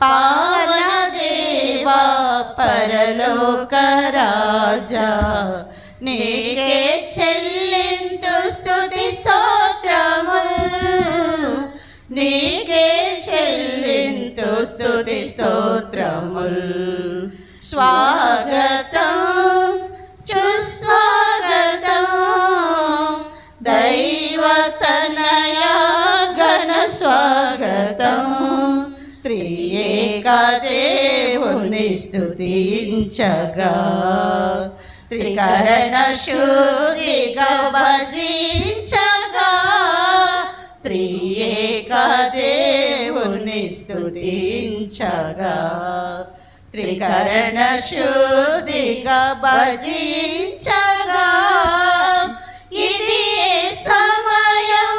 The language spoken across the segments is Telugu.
పావన దేవా పరలోక రాజా, నీకే చెల్లింతు స్తుతి స్తోత్రముల్, నీకే చెల్లింతు స్తుతి స్తోత్రముల్. స్వాగతం సుస్వాగతం దైవతనయా ఘన స్వాగతం. త్రియేక దేవుని స్తుతించగా, త్రికరణ శుద్ధిగా భజించగా, త్రియేక దేవుని స్తుతించగా, త్రికరణ శుద్ధిగా భజించగా. ఇది సమయం,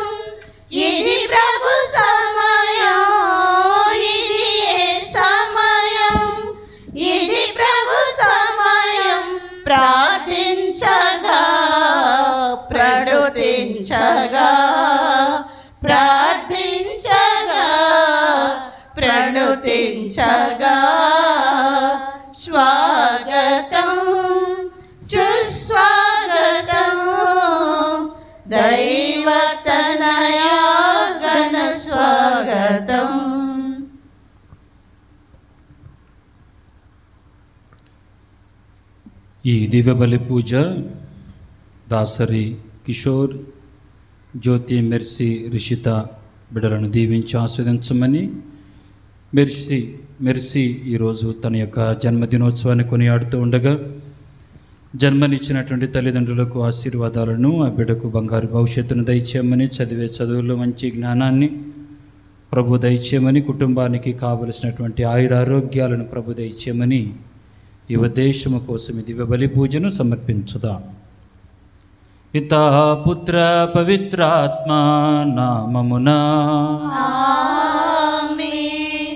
ఇది ప్రభు సమయం, ఇది సమయం, ఇది ప్రభు సమయం. ప్రార్థించగా ప్రణుతించగా, ప్రార్థించగా ప్రణుతించగా. స్వాగతం సుస్వాగతం దైవతనయా ఘన స్వాగతం. ఈ దివ్య బలి పూజ దాసరి కిషోర్, జ్యోతి, మెర్సీ, రిషిత బిడ్డలను దీవించి ఆస్వాదించమని. మెర్సీ ఈరోజు తన యొక్క జన్మదినోత్సవాన్ని కొనియాడుతూ ఉండగా, జన్మనిచ్చినటువంటి తల్లిదండ్రులకు ఆశీర్వాదాలను, ఆ బిడ్డకు బంగారు భవిష్యత్తును దయచేయమని, చదివే చదువుల్లో మంచి జ్ఞానాన్ని ప్రభు దయచేయమని, కుటుంబానికి కావలసినటువంటి ఆయురారోగ్యాలను ప్రభు దయచేయమని ఈ ఉద్దేశము కోసం ఈ దివ్య బలి పూజను సమర్పించుదాం. పితా పుత్ర పవిత్రాత్మ నామమునా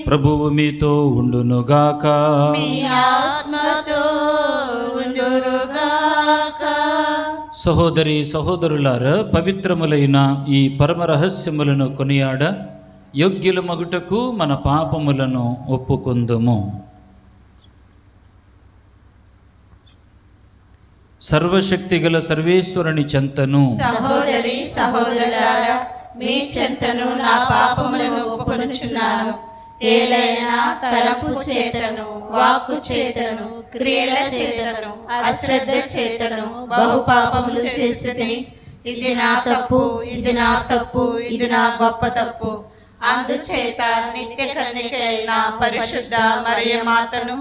ప్రభువు మీతో ఉండునుగాక. మీ ఆత్మతో ఉండునుగాక. సహోదరి సహోదరులారా, పవిత్రములైన ఈ పరమ రహస్యములను కొనియాడ యోగ్యుల మగుటకు మన పాపములను ఒప్పుకొందుము. సర్వశక్తిగల సర్వేశ్వరుని చెంతను, సహోదరి సహోదరులారా, మీ చెంతను నా పాపములను ఒప్పుకొనుచున్నాను. ఏలైనా తలంపు చేతను, వాక్కు చేతను, క్రియల చేతను, అశ్రద్ధ చేతను బహు పాపములు చేసితిని. ఇది నా తప్పు, ఇది నా తప్పు, ఇది నా గొప్ప తప్పు. అందుచేత నిత్య కన్యక అయిన పరిశుద్ధ మరియమాతను,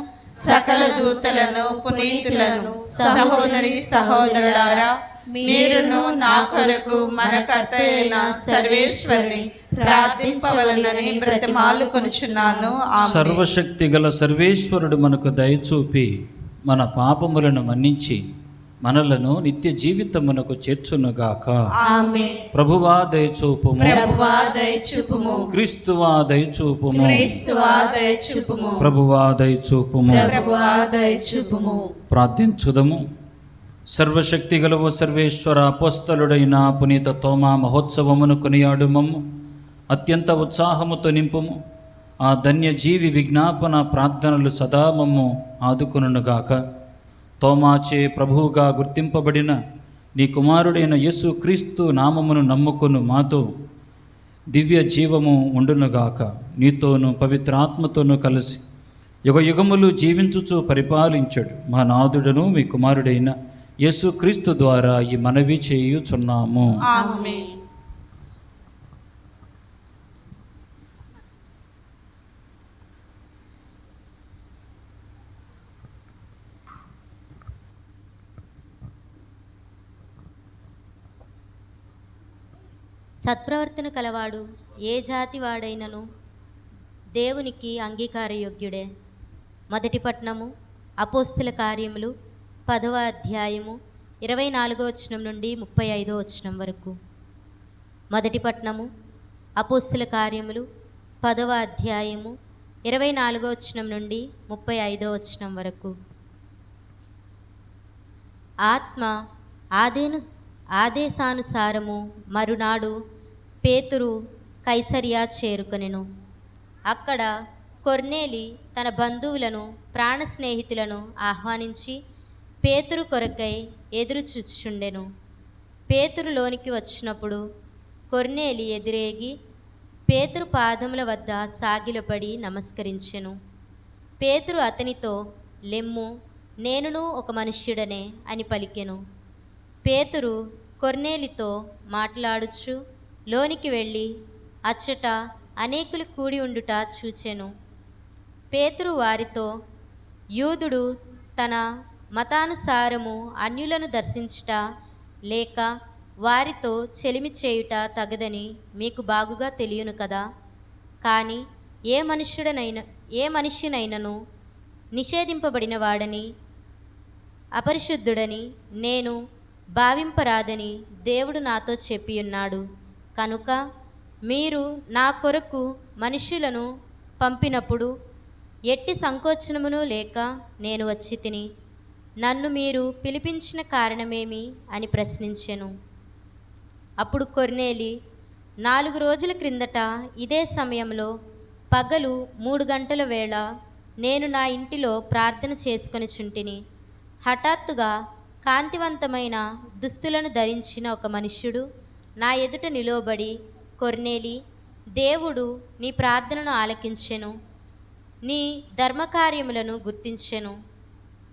సకల దూతలను, పునీతులను, సహోదరి సహోదరులారా, మీరును నా కొరకు మన కర్త అయిన సర్వేశ్వరుని ప్రార్థింపవలనని బ్రతిమాలుకొనుచున్నాను. సర్వశక్తి గల సర్వేశ్వరుడు మనకు దయచూపి మన పాపములను మన్నించి మనలను నిత్య జీవితమునకు చేర్చునుగాక. ఆమేన్. ప్రభువా దయచూపుము, ప్రభువా దయచూపుము, క్రీస్తువా దయచూపుము, క్రీస్తువా దయచూపుము, ప్రభువా దయచూపుము, ప్రభువా దయచూపుము. ప్రార్థించుదము. సర్వశక్తి గలవు సర్వేశ్వర, అపోస్తలుడైన పునీత తోమా మహోత్సవమును కొనియాడుమము. అత్యంత ఉత్సాహముతో నింపుము. ఆ ధన్యజీవి విజ్ఞాపన ప్రార్థనలు సదా మమ్ము ఆదుకొనుగాక. తోమాచే ప్రభువుగా గుర్తింపబడిన నీ కుమారుడైన యేసు క్రీస్తు నామమును నమ్ముకొను మాతో దివ్య జీవము ఉండునుగాక. నీతోనూ పవిత్రాత్మతోనూ కలిసి యుగయుగములు జీవించుచు పరిపాలించడు మా నాథుడను మీ కుమారుడైన యేసు క్రీస్తు ద్వారా ఈ మనవి చేయుచున్నాము. ఆమేన్. సత్ప్రవర్తన కలవాడు ఏ జాతి వాడైనను దేవునికి అంగీకారయోగ్యుడే. మొదటి పట్టణము అపోస్తుల కార్యములు 10వ అధ్యాయము 24వ వచనం నుండి 35వ వచనం వరకు. మొదటి పట్టణము అపోస్తుల కార్యములు 10వ అధ్యాయము 24వ వచనం నుండి 35వ వచనం వరకు. ఆత్మ ఆదేశానుసారము మరునాడు పేతురు కైసరియా చేరుకొనెను. అక్కడ కొర్నేలి తన బంధువులను ప్రాణ స్నేహితులను ఆహ్వానించి పేతురు కొరకై ఎదురు చూచుచుండెను. పేతురు లోనికి వచ్చినప్పుడు కొర్నేలి ఎదురేగి పేతురు పాదముల వద్ద సాగిలపడి నమస్కరించెను. పేతురు అతనితో, లెమ్ము, నేనును ఒక మనుష్యుడనే అని పలికెను. పేతురు కొర్నేలితో మాట్లాడుచు లోనికి వెళ్ళి అచ్చట అనేకులు కూడి ఉండుట చూచెను. పేతురు వారితో, యూదుడు తన మతానుసారము అన్యులను దర్శించుట లేక వారితో చెలిమి చేయుట తగదని మీకు బాగుగా తెలియను కదా. కానీ ఏ మనుష్యునైనను నిషేధింపబడిన వాడని అపరిశుద్ధుడని నేను భావింపరాదని దేవుడు నాతో చెప్పియున్నాడు. కనుక మీరు నా కొరకు మనుష్యులను పంపినప్పుడు ఎట్టి సంకోచనమును లేక నేను వచ్చి తిని, నన్ను మీరు పిలిపించిన కారణమేమి అని ప్రశ్నించెను. అప్పుడు కొర్నేలి, 4 రోజుల క్రిందట ఇదే సమయంలో పగలు 3 గంటల వేళ నేను నా ఇంటిలో ప్రార్థన చేసుకొనిచుంటిని. హఠాత్తుగా కాంతివంతమైన దుస్తులను ధరించిన ఒక మనుష్యుడు నా ఎదుట నిలువబడి, కొర్నేలి, దేవుడు నీ ప్రార్థనను ఆలకించెను, నీ ధర్మకార్యములను గుర్తించెను.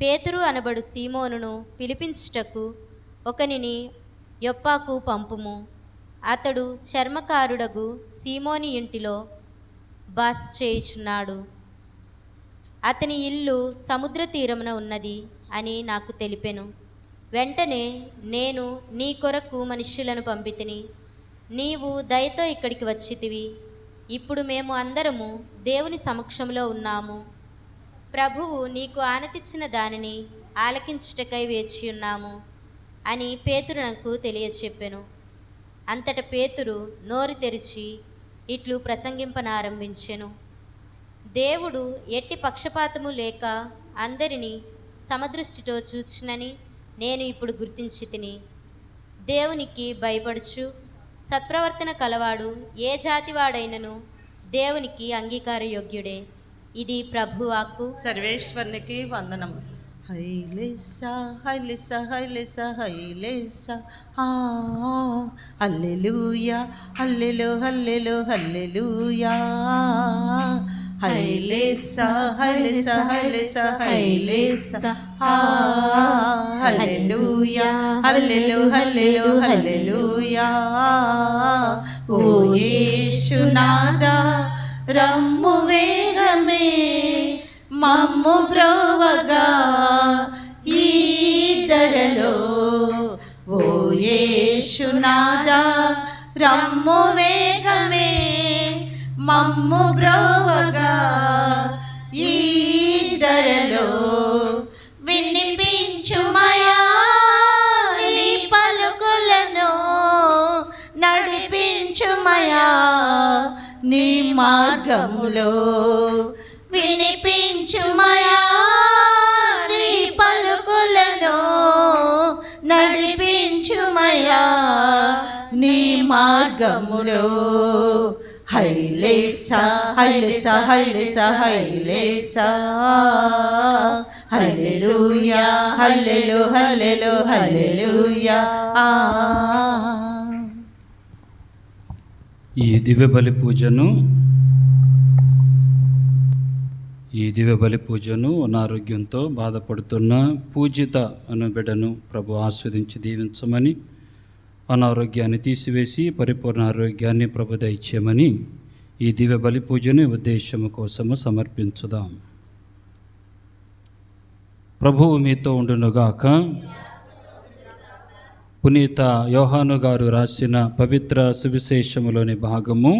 పేతురు అనబడు సీమోనును పిలిపించుటకు ఒకనిని యొప్పాకు పంపుము. అతడు చర్మకారుడగు సీమోని ఇంటిలో బస చేయుచున్నాడు. అతని ఇల్లు సముద్ర తీరమున ఉన్నది అని నాకు తెలిపెను. వెంటనే నేను నీ కొరకు మనుష్యులను పంపితిని. నీవు దయతో ఇక్కడికి వచ్చితివి. ఇప్పుడు మేము అందరము దేవుని సమక్షంలో ఉన్నాము. ప్రభువు నీకు ఆనతిచ్చిన దానిని ఆలకించుటకై వేచియున్నాము అని పేతురు నాకు తెలియచెప్పెను. అంతట పేతురు నోరు తెరిచి ఇట్లు ప్రసంగింపనారంభించెను. దేవుడు ఎట్టి పక్షపాతము లేక అందరినీ సమదృష్టితో చూచునని నేను ఇప్పుడు గుర్తించి తిని. దేవునికి భయపడుచు సత్ప్రవర్తన కలవాడు ఏ జాతివాడైనను దేవునికి అంగీకారయోగ్యుడే. ఇది ప్రభువాక్కు. సర్వేశ్వరునికి వందనము. హైలేసా హైలేసా హైలేసా హైలేసా హల్లెలూయా హల్లెలూ హల్లెలూ హల్లెలూయా హైలేసా హైలేసా హైలేసా హైలేసా హల్లెలూయా హల్లెలూ హల్లెలూ హల్లెలూయా. ఓ యేసునాథా రమ్ము వేగమే మమ్ము బ్రోవగా ఈ ధరలో. ఓ యేసునాథా రమ్ము వేగమే మమ్ము బ్రోవగా ఈ ధరలో. వినిపించుమయా నీ పలుకులను, నడిపించుమయా నీ మార్గములో. వినిపించుమయా నీ పలుకులను, నడిపించుమయా నీ మార్గములో. హైలేసా హైలేసా హైలేసా హైలేసా హల్లెలూయా హల్లెలూ హల్లెలూ హల్లెలూయా. ఈ దివ్య బలి పూజను అనారోగ్యంతో బాధపడుతున్న పూజిత అను బిడ్డను ప్రభు ఆస్వాదించి దీవించమని, అనారోగ్యాన్ని తీసివేసి పరిపూర్ణ ఆరోగ్యాన్ని ప్రభు దయచేయమని ఈ దివ్య బలి పూజను ఉద్దేశము కోసము సమర్పించుదాం. ప్రభువు మీతో ఉండునుగాక. పునీత యోహాను గారు రాసిన పవిత్ర సువిశేషములోని భాగము.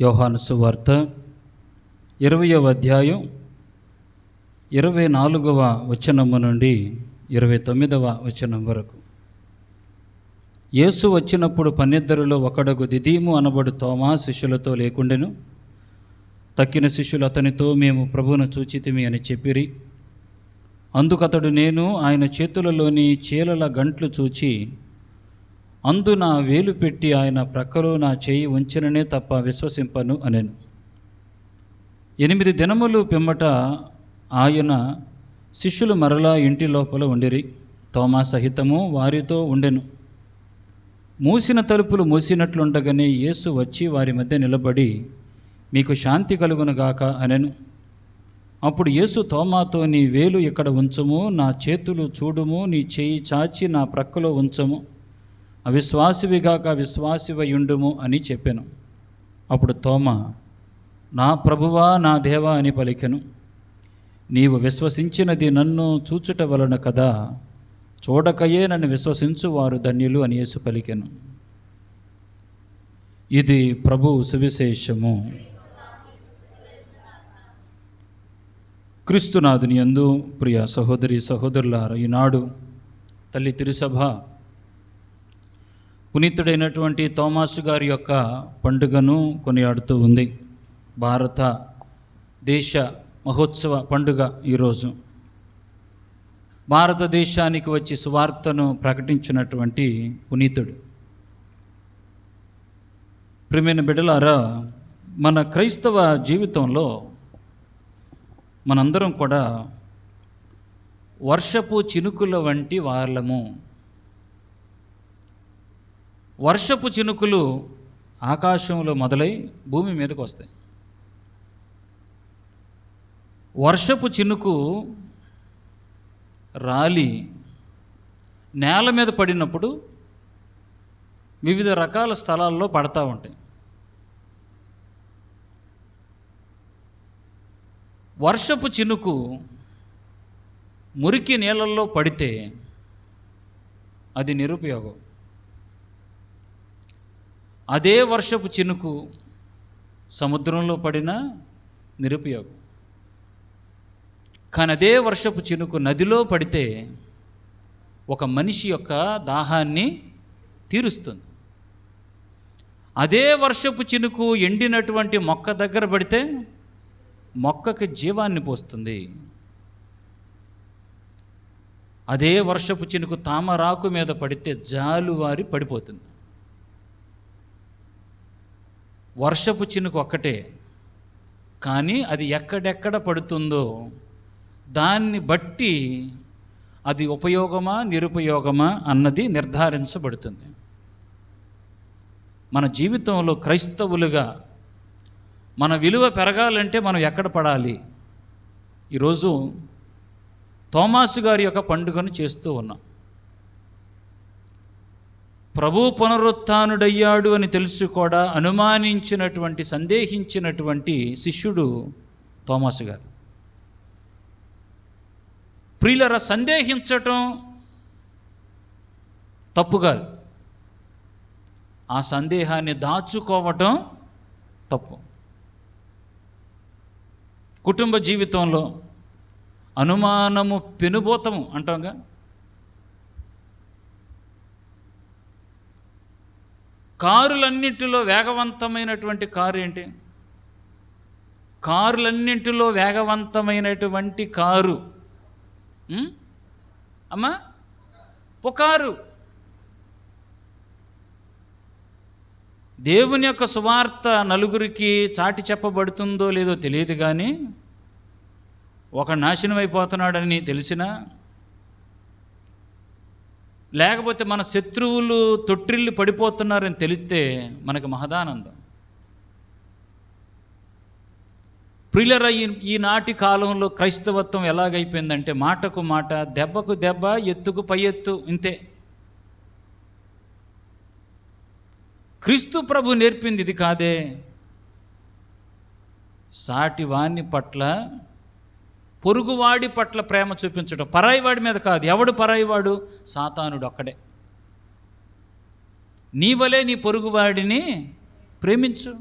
యోహాను సువార్త 20వ అధ్యాయం 24వ వచనము నుండి 29వ వచనం వరకు. యేసు వచ్చినప్పుడు 12లో ఒకడగు దిదీము అనబడు తోమా శిష్యులతో లేకుండెను. తక్కిన శిష్యులు అతనితో, మేము ప్రభువును చూచితిమి అని చెప్పిరి. అందుకతడు, నేను ఆయన చేతులలోని చీలల గంట్లు చూచి అందు నా వేలు పెట్టి ఆయన ప్రక్కలో నా చేయి ఉంచిననే తప్ప విశ్వసింపను అనెను. 8 దినములు పిమ్మట ఆయన శిష్యులు మరలా ఇంటి లోపల ఉండిరి. తోమా సహితము వారితో ఉండెను. మూసిన తలుపులు మూసినట్లుండగానే యేసు వచ్చి వారి మధ్య నిలబడి, మీకు శాంతి కలుగునుగాక అనెను. అప్పుడు యేసు తోమాతో, నీ వేలు ఇక్కడ ఉంచుము, నా చేతులు చూడుము, నీ చేయి చాచి నా ప్రక్కలో ఉంచము, అవిశ్వాసివిగాక విశ్వాసివయుండుము అని చెప్పెను. అప్పుడు తోమా, నా ప్రభువా నా దేవా అని పలికెను. నీవు విశ్వసించినది నన్ను చూచుట వలన కదా, చూడకయే నన్ను విశ్వసించు వారు ధన్యులు అని యేసు పలికెను. ఇది ప్రభు సువిశేషము. క్రీస్తునాథుని యందు ప్రియ సహోదరి సహోదరులారా, ఈనాడు తల్లి తిరుసభ పునీతుడైనటువంటి తోమాసు గారి యొక్క పండుగను కొనియాడుతూ ఉంది. భారతదేశ మహోత్సవ పండుగ ఈరోజు. భారతదేశానికి వచ్చి సువార్తను ప్రకటించినటువంటి పునీతుడు. ప్రియమైన బిడ్డలారా, మన క్రైస్తవ జీవితంలో మనందరం కూడా వర్షపు చినుకుల వంటి వాళ్ళము. వర్షపు చినుకులు ఆకాశంలో మొదలై భూమి మీదకు వస్తాయి. వర్షపు చినుకు రాలి నేల మీద పడినప్పుడు వివిధ రకాల స్థలాల్లో పడతా ఉంటాయి. వర్షపు చినుకు మురికి నీళ్ళల్లో పడితే అది నిరుపయోగం. అదే వర్షపు చినుకు సముద్రంలో పడినా నిరుపయోగం. కానీ అదే వర్షపు చినుకు నదిలో పడితే ఒక మనిషి యొక్క దాహాన్ని తీరుస్తుంది. అదే వర్షపు చినుకు ఎండినటువంటి మొక్క దగ్గర పడితే మొక్కకి జీవాన్ని పోస్తుంది. అదే వర్షపు చినుకు తామరాకు మీద పడితే జాలువారి పడిపోతుంది. వర్షపు చినుకు ఒక్కటే, కానీ అది ఎక్కడెక్కడ పడుతుందో దాన్ని బట్టి అది ఉపయోగమా నిరుపయోగమా అన్నది నిర్ధారించబడుతుంది. మన జీవితంలో క్రైస్తవులుగా మన విలువ పెరగాలంటే మనం ఎక్కడ పడాలి? ఈరోజు తోమాసు గారి యొక్క పండుగను చేస్తూ ఉన్నాం. ప్రభు పునరుత్థానుడయ్యాడు అని తెలుసు కూడా అనుమానించినటువంటి, సందేహించినటువంటి శిష్యుడు తోమాసు గారు. ప్రియులరా, సందేహించటం తప్పు కాదు, ఆ సందేహాన్ని దాచుకోవటం తప్పు. కుటుంబ జీవితంలో అనుమానము పెనుబోతము అంటాంగా. కారులన్నింటిలో వేగవంతమైనటువంటి కారు ఏంటి? కారులన్నింటిలో వేగవంతమైనటువంటి కారు అమ్మా పుకారు. దేవుని యొక్క సువార్త నలుగురికి చాటి చెప్పబడుతుందో లేదో తెలియదు, కానీ ఒక నాశనం అయిపోతున్నాడని తెలిసినా, లేకపోతే మన శత్రువులు తొట్టిల్లి పడిపోతున్నారని తెలిస్తే మనకు మహదానందం. ప్రియులరా, ఈనాటి కాలంలో క్రైస్తవత్వం ఎలాగైపోయిందంటే మాటకు మాట, దెబ్బకు దెబ్బ, ఎత్తుకు పై ఎత్తు, ఇంతే. క్రీస్తు ప్రభు నేర్పింది ఇది కాదే. సాటివాని పట్ల, పొరుగువాడి పట్ల ప్రేమ చూపించడం. పరాయివాడి మీద కాదు. ఎవడు పరాయివాడు? సాతానుడు ఒక్కడే. నీ వలే నీ పొరుగువాడిని ప్రేమించు.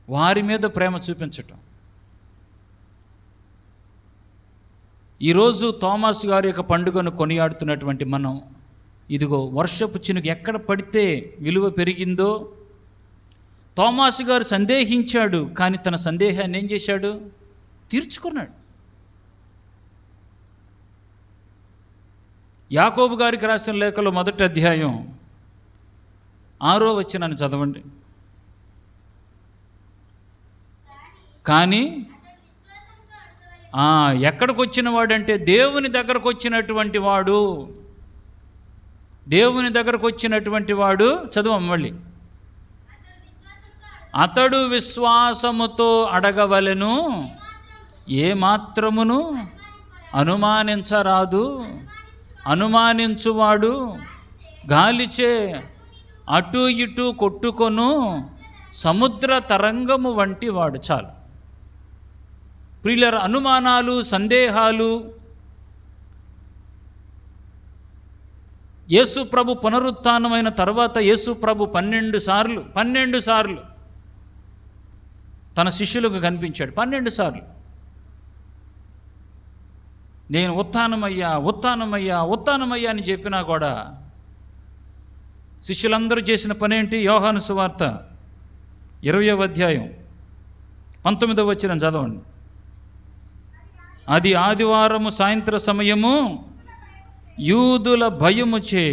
వారి మీద ప్రేమ చూపించటం. ఈరోజు తోమాసు గారి యొక్క పండుగను కొనియాడుతున్నటువంటి మనం, ఇదిగో వర్షపు చినుకు ఎక్కడ పడితే విలువ పెరిగిందో, తోమాసు గారు సందేహించాడు, కానీ తన సందేహాన్ని ఏం చేశాడు? తీర్చుకున్నాడు. యాకోబు గారికి రాసిన లేఖలో 1వ అధ్యాయం 6వ వచనాన్ని చదవండి. కానీ ఎక్కడికి వచ్చిన వాడంటే దేవుని దగ్గరకు వచ్చినటువంటి వాడు. దేవుని దగ్గరకు వచ్చినటువంటి వాడు చదువు మళ్ళీ. అతడు విశ్వాసముతో అడగవలెను, ఏమాత్రమును అనుమానించరాదు. అనుమానించువాడు గాలిచే అటు ఇటు కొట్టుకొను సముద్ర తరంగము వంటి వాడు. చాలు ప్రియులార, అనుమానాలు, సందేహాలు యేసు ప్రభు పునరుత్థానమైన తర్వాత యేసు ప్రభు 12 సార్లు తన శిష్యులకు కనిపించాడు. 12 సార్లు నేను ఉత్థానమయ్యా అని చెప్పినా కూడా శిష్యులందరూ చేసిన పనేంటి? యోహాను సువార్త 20వ అధ్యాయం 19వ వచనం చదవండి. అది ఆదివారము సాయంత్ర సమయము యూదుల భయముచే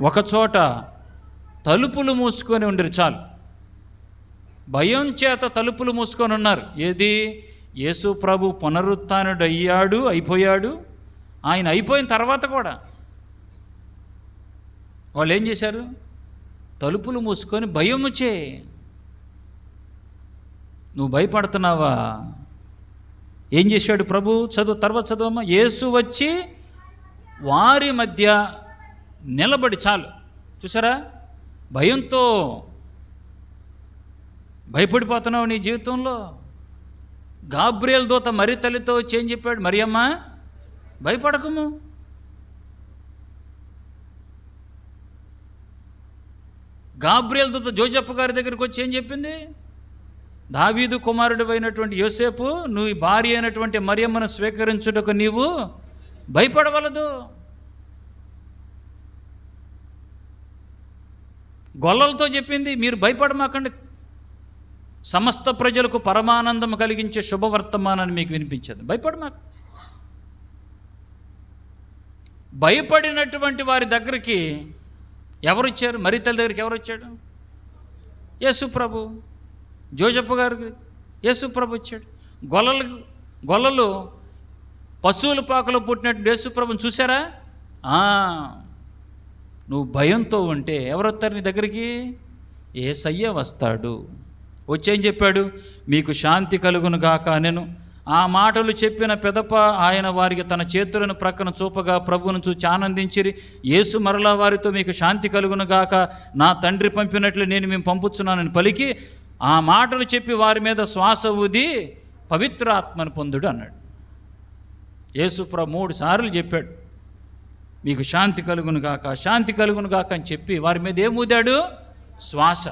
ఒకచోట తలుపులు మూసుకొని ఉండరు. చాలు, భయం చేత తలుపులు మూసుకొని ఉన్నారు. ఏది? యేసు ప్రభు పునరుత్థానుడు అయిపోయాడు. ఆయన అయిపోయిన తర్వాత కూడా వాళ్ళు ఏం చేశారు? తలుపులు మూసుకొని భయముచే. నువ్వు భయపడుతున్నావా? ఏం చేశాడు ప్రభు? తర్వాత చదవమ్మా. యేసు వచ్చి వారి మధ్య నిలబడి. చాలు, చూసారా? భయంతో భయపడిపోతున్నావు నీ జీవితంలో. గాబ్రియల్ దూత మరి తల్లితో వచ్చి ఏం చెప్పాడు? మరియమ్మ భయపడకము. గాబ్రియల్ దూత జోజప్ప గారి దగ్గరికి వచ్చి ఏం చెప్పింది? దావీదు కుమారుడు అయినటువంటి యోసేపు, నువ్వు భార్య అయినటువంటి మరియమ్మను స్వీకరించుటకు నీవు భయపడవలదు. గొల్లలతో చెప్పింది, మీరు భయపడమాకండి, సమస్త ప్రజలకు పరమానందం కలిగించే శుభవర్తమానాన్ని మీకు వినిపించదు, భయపడమాక. భయపడినటువంటి వారి దగ్గరికి ఎవరు వచ్చారు? మరి తల్లి దగ్గరికి ఎవరు వచ్చాడు? యేసు ప్రభు. జోజప్ప గారికి యేసు ప్రభు వచ్చాడు. గొల్లలు పశువుల పాకలో పుట్టినట్టు యేసు ప్రభుని చూసారా? నువ్వు భయంతో ఉంటే ఎవరు వస్తారు నీ దగ్గరికి? యేసయ్య వస్తాడు. వచ్చేం చెప్పాడు? మీకు శాంతి కలుగును గాక నేను. ఆ మాటలు చెప్పిన పెదప ఆయన వారికి తన చేతులను ప్రక్కన చూపగా ప్రభువును చూచి ఆనందించిరి. యేసు మరలా వారితో మీకు శాంతి కలుగును గాక, నా తండ్రి పంపినట్లు నేను మేము పంపుతున్నానని పలికి ఆ మాటలు చెప్పి వారి మీద శ్వాస ఊది పవిత్రాత్మను పొందుడు అన్నాడు. యేసు ప్రభు 3 సార్లు చెప్పాడు, మీకు శాంతి కలుగును గాక, శాంతి కలుగును గాక అని చెప్పి వారి మీద ఏం ఊదాడు? శ్వాస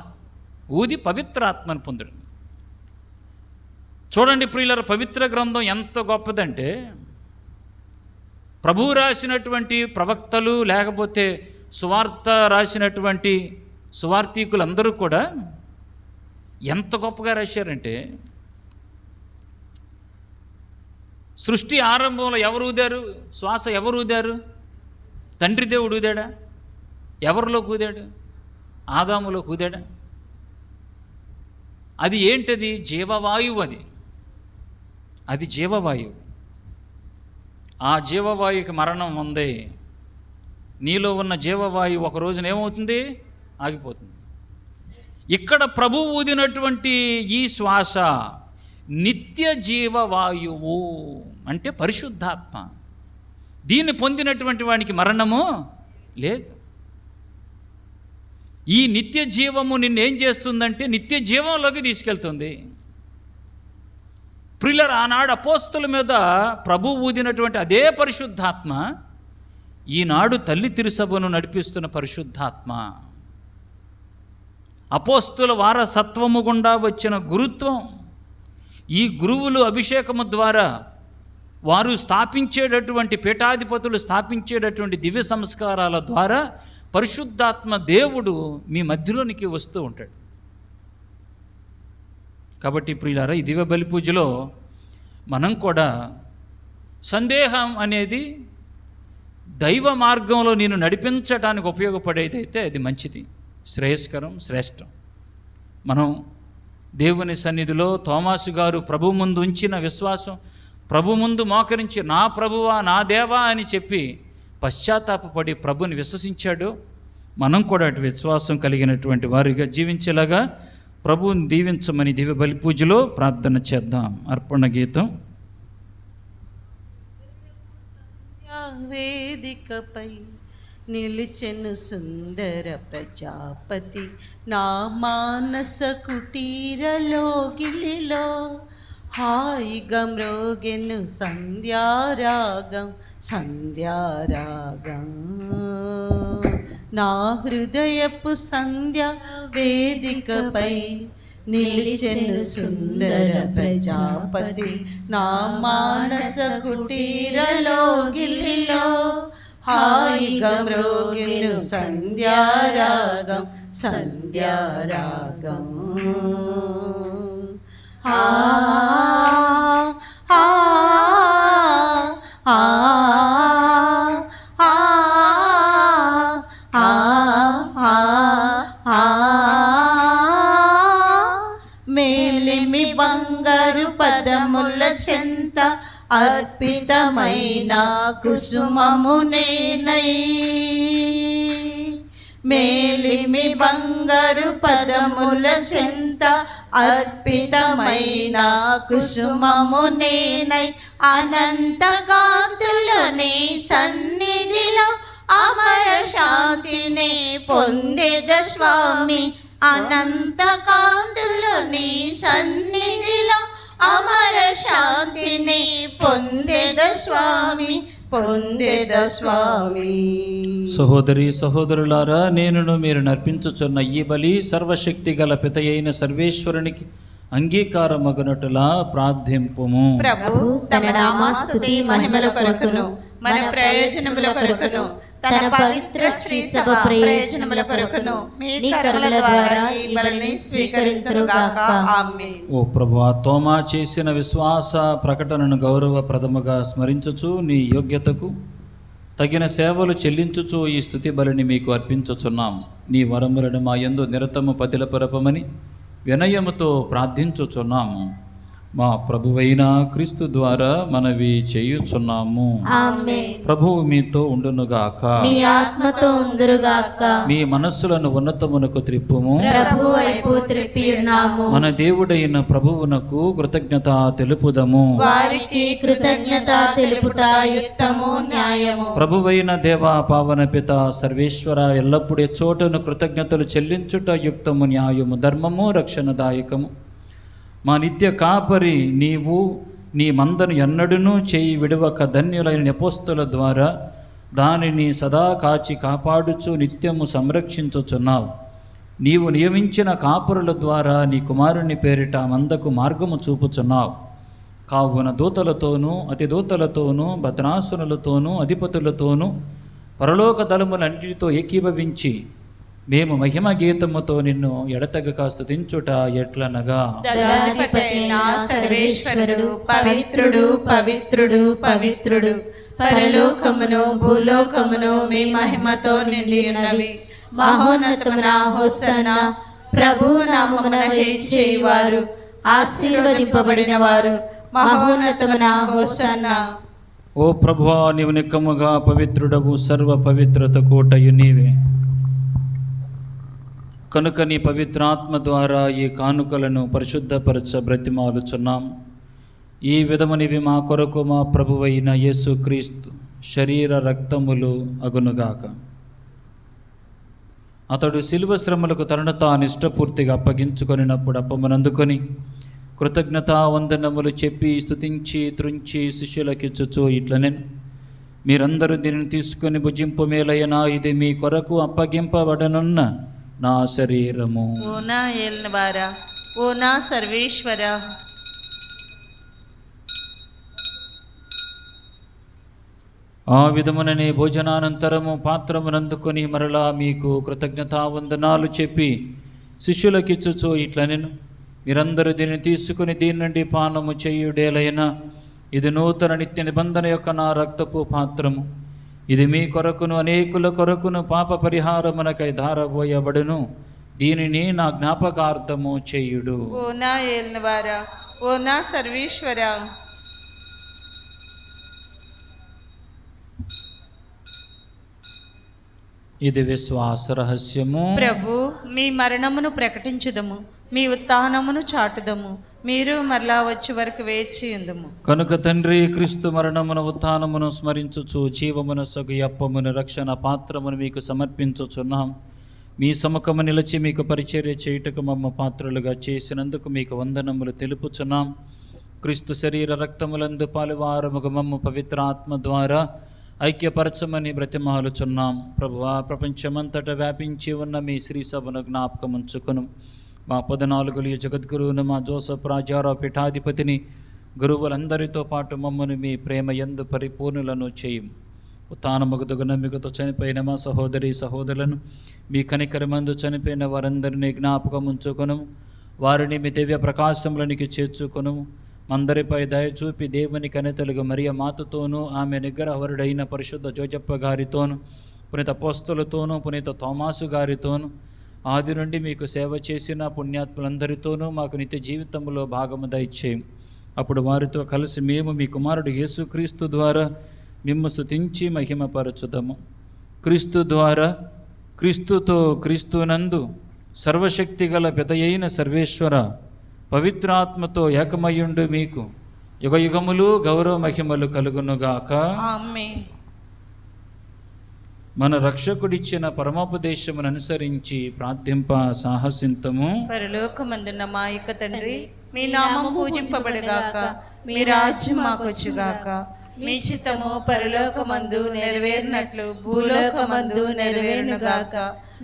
ఊది పవిత్రాత్మను పొందుడు. చూడండి ప్రియులారా, పవిత్ర గ్రంథం ఎంత గొప్పదంటే ప్రభువు రాసినటువంటి ప్రవక్తలు లేకపోతే సువార్త రాసినటువంటి సువార్థికులందరూ కూడా ఎంత గొప్పగా రాశారంటే, సృష్టి ఆరంభంలో ఎవరు ఊదారు శ్వాస? ఎవరు ఊదారు? తండ్రి దేవుడు ఊదాడా? ఎవరిలోకి ఊదాడు? ఆదాములోకి ఊదాడా? అది ఏంటది? జీవవాయువు. అది జీవవాయువు. ఆ జీవవాయువుకి మరణం ఉంది. నీలో ఉన్న జీవవాయువు ఒక రోజున ఏమవుతుంది? ఆగిపోతుంది. ఇక్కడ ప్రభువు ఊదినటువంటి ఈ శ్వాస నిత్య జీవవాయువు, అంటే పరిశుద్ధాత్మ. దీన్ని పొందినటువంటి వానికి మరణము లేదు. ఈ నిత్య జీవము నిన్నేం చేస్తుందంటే నిత్య జీవంలోకి తీసుకెళ్తుంది. ప్రియులారా, ఆనాడు అపోస్తుల మీద ప్రభువు ఊదినటువంటి అదే పరిశుద్ధాత్మ ఈనాడు తల్లి తిరుసభను నడిపిస్తున్న పరిశుద్ధాత్మ. అపోస్తుల వారసత్వము గుండా వచ్చిన గురుత్వం, ఈ గురువులు అభిషేకము ద్వారా వారు స్థాపించేటటువంటి పీఠాధిపతులు స్థాపించేటటువంటి దివ్య సంస్కారాల ద్వారా పరిశుద్ధాత్మ దేవుడు మీ మధ్యలోనికి వస్తూ ఉంటాడు. కాబట్టి ప్రియులారా, ఈ దివ్య బలి పూజలో మనం కూడా సందేహం అనేది దైవ మార్గంలో నేను నడిపించడానికి ఉపయోగపడేదైతే అది మంచిది, శ్రేయస్కరం, శ్రేష్టం. మనం దేవుని సన్నిధిలో తోమాసు గారు ప్రభు ముందు ఉంచిన విశ్వాసం, ప్రభు ముందు మోకరించి నా ప్రభువా నా దేవా అని చెప్పి పశ్చాత్తాపపడి ప్రభుని విశ్వసించాడు. మనం కూడా అటు విశ్వాసం కలిగినటువంటి వారిగా జీవించేలాగా ప్రభువుని దీవించమని దివ్య బలి పూజలో ప్రార్థన చేద్దాం. అర్పణ గీతం. వేదికపై నిలిచెను సుందర ప్రజాపతి, నా మానస కుటీరలో గిలిలో హాయిగా మ్రోగెను సంధ్యారాగం సంధ్యారాగం. నా హృదయపు సంధ్య వేదికపై నిలిచెను సుందర ప్రజాపతి, నా మానస కుటీరలో గిలిలో హాయిగా మ్రోగెను సంధ్యారాగం సంధ్యారాగం. ఆ ఆ ఆ మేలిమి బంగారు పదముల చెంత అర్పితమైన కుసుమము నేనై, మేలిమి బంగారు పదముల చెంత అర్పితమైన కుసుమము నేనై, అనంత కాంతులు నీ సన్నిధిలో అమర శాంతిని పొందేద స్వామి, అనంత కాంతులు నీ సన్నిధిలో అమర శాంతిని పొందేద స్వామి పొందేద స్వామి. సహోదరి సహోదరులారా, నేనును మీరు నర్పించుచున్న ఈ బలి సర్వశక్తి గల పితయైన సర్వేశ్వరునికి అంగీకారమగునట్టులా ప్రార్థింపుము. ప్రభు తమ నామస్తుతి మహిమల కొరకును మన ప్రయోజనముల కొరకును తన పవిత్ర శ్రీ సభ ప్రయోజనముల కొరకును మీ కరుణల ద్వారా ఈ బలిని స్వీకరింతురుగాక. ఆమేన్. ఓ ప్రభువా, తోమా చేసిన విశ్వాస ప్రకటనను గౌరవప్రదముగా స్మరించుచు నీ యోగ్యతకు తగిన సేవలు చెల్లించుచు ఈ స్తుతి బలిని మీకు అర్పించుచున్నాం. నీ వరములను మా యందు నిరతము పతిలపరపమని వినయముతో ప్రార్థించుచున్నాము. మా ప్రభువైన క్రీస్తు ద్వారా మనవి చేయుచున్నాము. ఆమేన్. ప్రభువు మీతో ఉండునుగాక, మీ ఆత్మతో ఉందురుగాక. మీ మనస్సులను ఉన్నతమునకు త్రిప్పుము. ప్రభు వైపు త్రిప్పి ఉన్నాము. మన దేవుడైన ప్రభువునకు కృతజ్ఞత తెలుపుదము. వారికి కృతజ్ఞత తెలుపుట యుక్తము న్యాయము. ప్రభువైన దేవా పావన పిత సర్వేశ్వర, ఎల్లప్పుడూ చోటను కృతజ్ఞతలు చెల్లించుట యుక్తము, న్యాయము, ధర్మము, రక్షణదాయకము. మా నిత్య కాపరి నీవు నీ మందను ఎన్నడూనూ చేయి విడవక ధన్యులైన అపోస్తలుల ద్వారా దానిని సదా కాచి కాపాడుచు నిత్యము సంరక్షించుచున్నావు. నీవు నియమించిన కాపురుల ద్వారా నీ కుమారుని పేరిట మందకు మార్గము చూపుచున్నావు. కావున దూతలతోనూ అతి దూతలతోనూ భద్రాసునులతోనూ అధిపతులతోనూ పరలోక దళములన్నిటితో ఏకీభవించి మేము మహిమ గీతముతో నిన్ను ఎడతెగక స్తుతించుట ఎట్లనగా, దళాధిపతైన సర్వేశ్వరుడు పవిత్రుడు పవిత్రుడు పవిత్రుడు, పరలోకమును భూలోకమును మీ మహిమతో నిండి ఉన్నవి. మహోన్నతమున హోసన్నా. ప్రభు నామమున హెచ్చేయువారు ఆశీర్వదింపబడిన వారు. మహోన్నతమున హోసన్నా. ఓ ప్రభువా, నీవు నిక్కముగా పవిత్రుడవు, సర్వ పవిత్రత కోటయు నీవే. కనుక నీ పవిత్రాత్మ ద్వారా ఈ కానుకలను పరిశుద్ధపరచ బ్రతిమాలుచున్నాం. ఈ విధమునివి మా కొరకు మా ప్రభువైన యేసుక్రీస్తు శరీర రక్తములు అగునుగాక. అతడు శిలువ శ్రమలకు తనను తాను ఇష్టపూర్తిగా అప్పగించుకొనినప్పుడు అప్పమునందుకొని కృతజ్ఞతా వందనములు చెప్పి స్తుతించి త్రుంచి శిష్యులకిచ్చుచు ఇట్లనెను, మీరందరూ దీనిని తీసుకొని భుజింపు మేలైన ఇది మీ కొరకు అప్పగింపబడనున్న నా శరీరము. ఓ నా ఏలినవారా, ఓ నా సర్వేశ్వర. ఆ విధముననే భోజనానంతరము పాత్రమునందుకొని మరలా మీకు కృతజ్ఞతావందనాలు చెప్పి శిష్యులకిచ్చుచు ఇట్లనెను, మీరందరూ దీన్ని తీసుకుని దీని నుండి పానము చేయుడేలైనా ఇది నూతన నిత్య నిబంధన యొక్క నా రక్తపు పాత్రము. ఇది మీ కొరకును అనేకుల కొరకును పాప పరిహారమునకై ధారపోయబడును. దీనిని నా జ్ఞాపకార్థము చేయుడు. ఓ నా ఏలినవారా, ఓ నా సర్వేశ్వరా, ఇది విశ్వాస రహస్యము. ప్రభు, మీ మరణమును ప్రకటించుదము, మీ ఉత్థానమును చాటుదము, మీరు మరలా వచ్చే వరకు వేచి ఉందుము. కనుక తండ్రి, క్రీస్తు మరణమును ఉత్థానమును స్మరించుచు జీవమున సగు అప్పమును రక్షణ పాత్రమును మీకు సమర్పించుచున్నాం. మీ సముఖము నిలిచి మీకు పరిచర్య చేయుటకు మమ్మ పాత్రలుగా చేసినందుకు మీకు వందనములు తెలుపుచున్నాం. క్రీస్తు శరీర రక్తములందు పాలువారముగా మమ్మ పవిత్ర ఆత్మ ద్వారా ఐక్యపరచమని బ్రతిమాలుచున్నాం. ప్రభువా, ప్రపంచమంతటా వ్యాపించి ఉన్న మీ శ్రీ సభను జ్ఞాపకముంచుకును. మా 14 జగద్గురువును, మా జోసఫ్ రాజారావు పీఠాధిపతిని, గురువులందరితో పాటు మమ్మను మీ ప్రేమ యందు పరిపూర్ణులను చేయం. ఉత్థానమగుదగు నమ్మికతో చనిపోయిన మా సహోదరి సహోదరులను, మీ కనికరమందు చనిపోయిన వారందరినీ జ్ఞాపకముంచుకొను. వారిని మీ దివ్య ప్రకాశములనికి చేర్చుకొను. మందరిపై దయ చూపి దేవుని కనితలుగా మరియ మాతతోనూ, ఆమె నిగ్రహవరుడైన పరిశుద్ధ జోజప్ప గారితోనూ, పునీత అపోస్తలుతోనూ, పునీత తోమాసు గారితోనూ, ఆది నుండి మీకు సేవ చేసిన పుణ్యాత్ములందరితోనూ మాకు నిత్య జీవితంలో భాగము దయచేయం. అప్పుడు వారితో కలిసి మేము మీ కుమారుడు యేసుక్రీస్తు ద్వారా మిమ్ము స్తుతించి మహిమపరచుదము. క్రీస్తు ద్వారా, క్రీస్తుతో, క్రీస్తునందు సర్వశక్తి గల పెదయైన సర్వేశ్వర పవిత్రాత్మతో ఏకమయ్యుండు మీకు యుగయుగములు గౌరవ మహిమలు కలుగునుగాక. ఆమేన్. మన రక్షకుడిచ్చిన పరమోపదేశమును అనుసరించి ప్రార్థింప సాహసింతము. పరలోకమందున్న మా యొక్క తండ్రి, మీ నామము పూజింపబడుగాక, మీ రాజ్యం మాకొచ్చుగాక, మీ చిత్తము పరలోకమందు నెరవేరినట్లు భూలోకమందు నెరవేరునుగాక.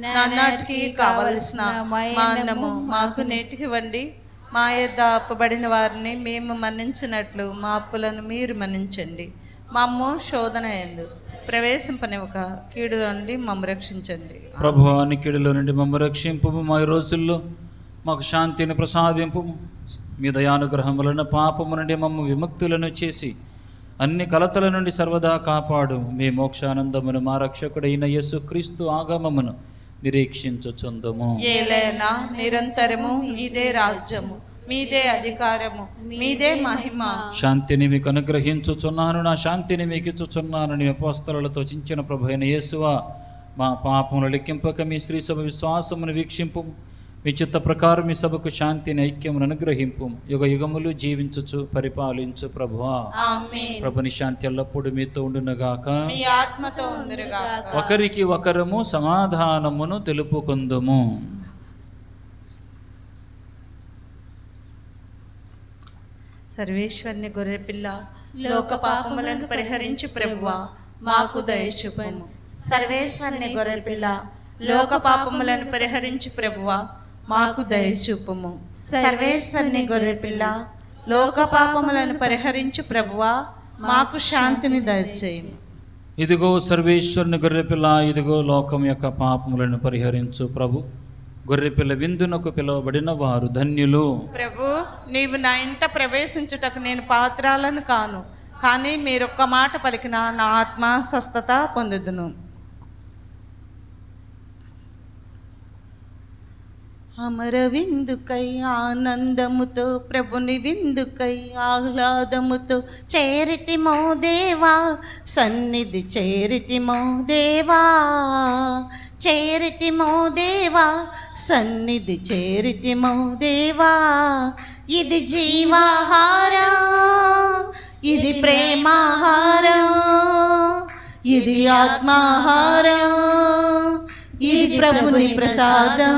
నానాటికి కావలసిన మా అన్నము మాకు నేటికి ఇవ్వండి. మా యొద్ద అప్పుబడిన వారిని మేము మన్నించినట్లు మా అప్పులను మీరు మన్నించండి. మమ్ము శోధన యందు ప్రవేశింపనివ్వక కీడు నుండి మమ్ము రక్షించండి. ప్రభువా, కీడులో నుండి మమ్ము రక్షింపు. మా ఈ రోజుల్లో మాకు శాంతిని ప్రసాదింపు. మీ దయానుగ్రహం వలన పాపము నుండి మమ్ము విముక్తులను చేసి అన్ని కలతల నుండి సర్వదా కాపాడు. మీ మోక్షానందమును మా రక్షకుడైన యేసుక్రీస్తు ఆగమమును నిరీక్షించుచుందుము. ఏలైనా నిరంతరము మీదే రాజ్యము, మీదే అధికారము, మీదే మహిమ. శాంతిని మీకు అనుగ్రహించుచున్నాను, నా శాంతిని మీకు ఇచ్చుచున్నాను నీ అపోస్తలులతో చించిన ప్రభు అయిన యేసువా, మా పాపమును లెక్కింపక మీ శ్రీ సభ విశ్వాసమును వీక్షింపు. మీ చిత్త ప్రకారం మీ సభకు శాంతిని, ఐక్యమును అనుగ్రహింపు. యుగ యుగములు జీవించుచు పరిపాలించు ప్రభువా. ఆమేన్. ప్రభుని శాంతి ఎల్లప్పుడూ మీతో ఉండునుగాక. మీ ఆత్మతో ఉందురుగాక. ఒకరికి ఒకరము సమాధానమును తెలుపుకుందుము. సర్వేశ్వరుని గొర్రెపిల్ల, లోక పాపములను పరిహరించి ప్రభువా, మాకు దయచూపుము. సర్వేశ్వరుని గొర్రెపిల్ల, లోక పాపములను పరిహరించి ప్రభువా, మాకు దయచూపుము. సర్వేశ్వరుని గొర్రెపిల్ల, లోక పాపములను పరిహరించి ప్రభువా, మాకు శాంతిని దయచేయము. ఇదిగో సర్వేశ్వరుని గొర్రెపిల్ల, ఇదిగో లోకం యొక్క పాపములను పరిహరించు ప్రభు. గొర్రెపిల్ల విందునకు పిలువబడిన వారు ధన్యులు. ప్రభు, నీవు నా ఇంట ప్రవేశించుటకు నేను పాత్రాలను కాను, కానీ మీరొక్క మాట పలికిన నా ఆత్మ స్వస్థత పొందుదును. అమర విందుకై ఆనందముతో, ప్రభుని విందుకై ఆహ్లాదముతో చేరితిమో దేవా, సన్నిధి చేరితిమో దేవా, చేరితిమో దేవా, సన్నిధి చేరితిమో దేవా. ఇది జీవాహారం, ఇది ప్రేమాహారం, ఇది ఆత్మాహారం, ఇది ప్రభుని ప్రసాదం.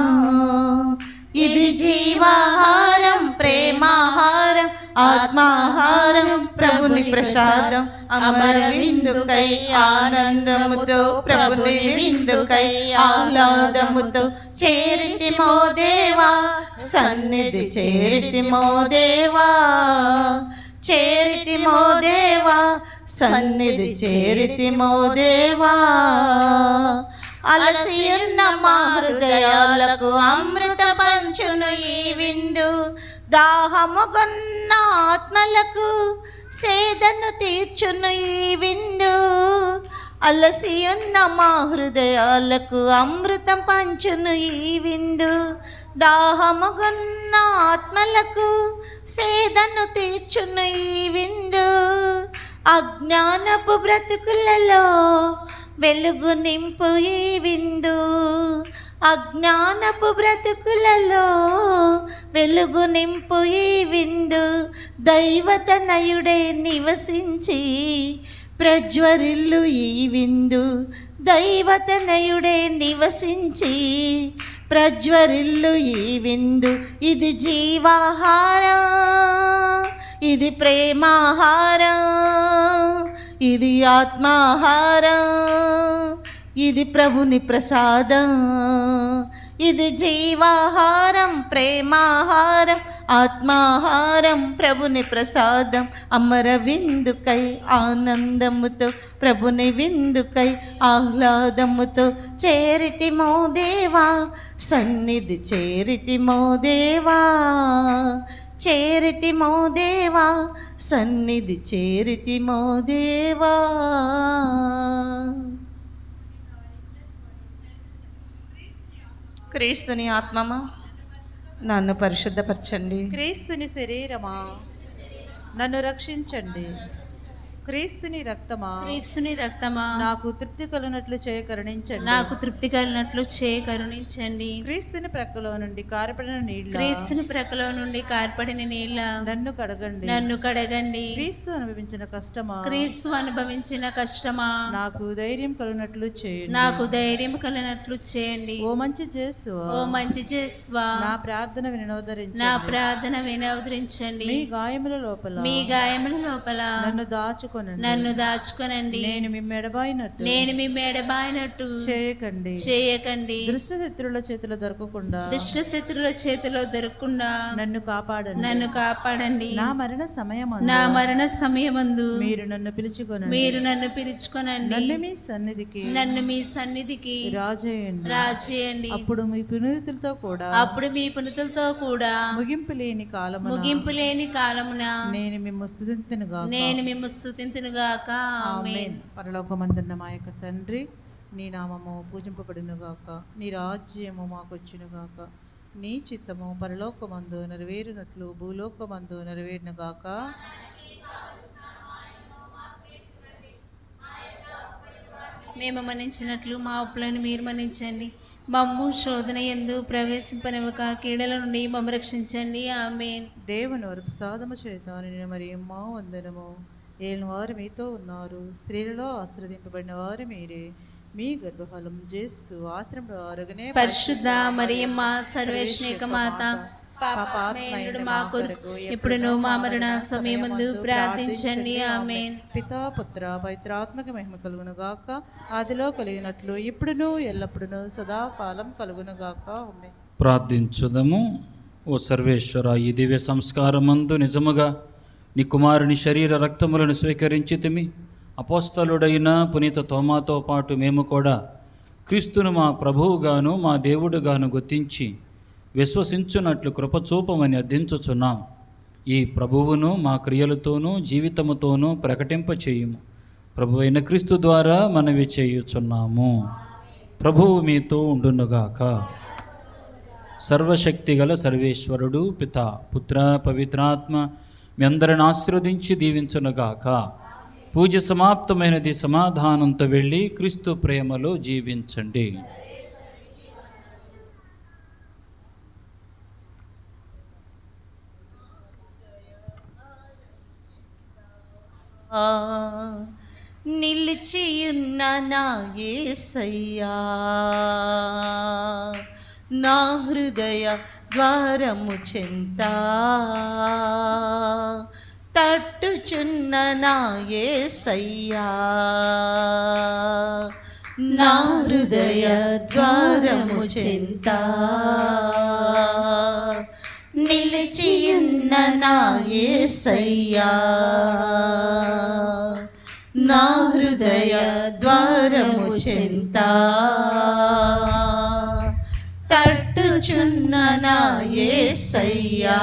ఇది జీవాహారం, ప్రేమాహారం, ఆత్మాహారం, ప్రభుని ప్రసాదం. అమర విందుకై ఆనందముతో, ప్రభుని విందుకై ఆహ్లాదముతో చేరితిమో దేవా, సన్నిధి చేరితిమో దేవా, చేరితిమో దేవా, సన్నిధి చేరితిమో దేవా. అలసియున్న మా హృదయాలకు అమృత పంచును ఈ విందు, దాహముగొన్న ఆత్మలకు సేదను తీర్చును ఈ విందు. అలసియున్న మా హృదయాలకు అమృతం పంచును ఈ విందు. దాహముగొన్న ఆత్మలకు సేదను తీర్చును ఈ విందు. అజ్ఞానపు బ్రతుకులలో వెలుగు నింపు ఈ విందు. అజ్ఞానపు బ్రతుకులలో వెలుగు నింపు ఈ విందు. దైవతనయుడే నివసించి ప్రజ్వరిల్లు ఈ విందు. దైవతనయుడే నివసించి ప్రజ్వరిల్లు ఈ విందు. ఇది జీవాహారం, ఇది ప్రేమాహారం, ఇది ఆత్మాహారం, ఇది ప్రభుని ప్రసాదం. ఇది జీవాహారం, ప్రేమాహారం, ఆత్మాహారం, ప్రభుని ప్రసాదం. అమర విందుకై ఆనందముతో ప్రభుని విందుకై ఆహ్లాదముతో చేరితిమో దేవా సన్నిధి. చేరితిమో దేవా, చేరితిమో దేవా సన్నిధి. చేరితిమో దేవా. క్రీస్తుని ఆత్మమా నన్ను పరిశుద్ధపరచండి. క్రీస్తుని శరీరమా నన్ను రక్షించండి. క్రీస్తుని రక్తమా క్రీస్తుని రక్తమా నాకు తృప్తి కలిగినట్లు చేయ కరుణించండి. నాకు తృప్తి కలిగినట్లు చేయ కరుణించండి. క్రీస్తుని ప్రక్కలో నుండి కారపడిన నీళ్ళ క్రీస్తుని ప్రక్కలో నుండి కార్పడిన నీళ్ళ నన్ను కడగండి. నన్ను కడగండి. క్రీస్తు అనుభవించిన కష్టమా క్రీస్తు అనుభవించిన కష్టమా నాకు ధైర్యం కలిగినట్లు చేయండి. నాకు ధైర్యం కలిగినట్లు చేయండి. ఓ మంచి జేసువా, ఓ మంచి జేసువా, నా ప్రార్థన వినోదరించండి. నా ప్రార్థన వినోదరించండి. మీ గాయముల లోపల మీ గాయముల లోపల నన్ను దాచుకోనండి. నన్ను దాచుకొనండి. నేను మీ మెడబాయినట్టు నేను మీ మెడబాయినట్టు చేయకండి. చేయకండి. దుష్ట శత్రువుల చేతిలో దొరకకుండా దుష్ట శత్రుల చేతిలో దొరకకుండా నన్ను కాపాడండి. నన్ను కాపాడండి. నా మరణ సమయమందు నా మరణ సమయమందు మీరు నన్ను పిలుచుకొనండి. మీరు నన్ను పిలుచుకొనండి. నన్ను మీ సన్నిధికి నన్ను మీ సన్నిధికి రాజేయండి. రాచేయండి. అప్పుడు మీ పునీతులతో కూడా అప్పుడు మీ పునీతులతో కూడా ముగింపు లేని కాలమున ముగింపు లేని కాలమున నేను మిమ్ము స్తుతింతునుగా. నేను మిమ్ము స్తుతింతునుగాక. ఆమేన్. పరలోకమందున్న మా యొక్క తండ్రి, నీ నామము పూజింపబడునుగాక. నీ రాజ్యము మాకొచ్చునుగాక. నీ చిత్తము పరలోకమందు నెరవేరునట్లు భూలోకమందు నెరవేరునుగాక. మేము మన్నించినట్లు మా అప్పులను మీరు మన్నించండి. మమ్ము శోధన యందు ప్రవేశింపనివ్వక కీడల నుండి మమ్మ రక్షించండి. ఆమేన్. దేవుని వారి ప్రసాదము చేత నిన్ను మరి మా వందనము. ఏలిన వారు మీతో ఉన్నారు, స్త్రీలలో ఆశ్రదింపబడిన వారు మీరే. మీ గర్భఫలం జేసు ఆశ్రమ ఆరోగ్యనే. పరిశుద్ధ మరియమ్మ సర్వేశ్వరేక మాత పాపాత్మయుడు మా కొరకు ఇప్పుడును మా మరణ సమయమందు ప్రార్థించండి. ఆమేన్. పితా పుత్ర పవిత్రాత్మక మహిమ కలుగును గాక. ఆదిలో కలిగినట్లు ఇప్పుడును ఎల్లప్పుడును సదాకాలం కలుగును గాక. ఆమేన్. ప్రార్థించుదము. ఓ సర్వేశ్వర, ఈ దివ్య సంస్కారమందు నిజముగా నీ కుమారుని శరీర రక్తములను స్వీకరించితిమి. అపోస్తలుడైన పునీత తోమాతో పాటు మేము కూడా క్రీస్తును మా ప్రభువుగాను మా దేవుడుగాను గుర్తించి విశ్వసించున్నట్లు కృపచూపమని అర్థించుచున్నాం. ఈ ప్రభువును మా క్రియలతోనూ జీవితముతోనూ ప్రకటింపచేయుము. ప్రభువైన క్రీస్తు ద్వారా మనవి చేయుచున్నాము. ప్రభువు మీతో ఉండునుగాక. సర్వశక్తిగల సర్వేశ్వరుడు పిత పుత్ర పవిత్రాత్మ మీ అందరిని ఆశీర్వదించి దీవించునుగాక. పూజ సమాప్తమైనది. సమాధానంతో వెళ్ళి క్రీస్తు ప్రేమలో జీవించండి. నిలిచియున్న నా యేసయ్యా, నా హృదయ ద్వారము చెంత తట్టుచున్న నా యేసయ్యా, నా హృదయ ద్వారము చెంత నిలిచియున్న నా యేసయ్యా, నా హృదయ ద్వారము చెంత తట్టుచున్న నా యేసయ్యా.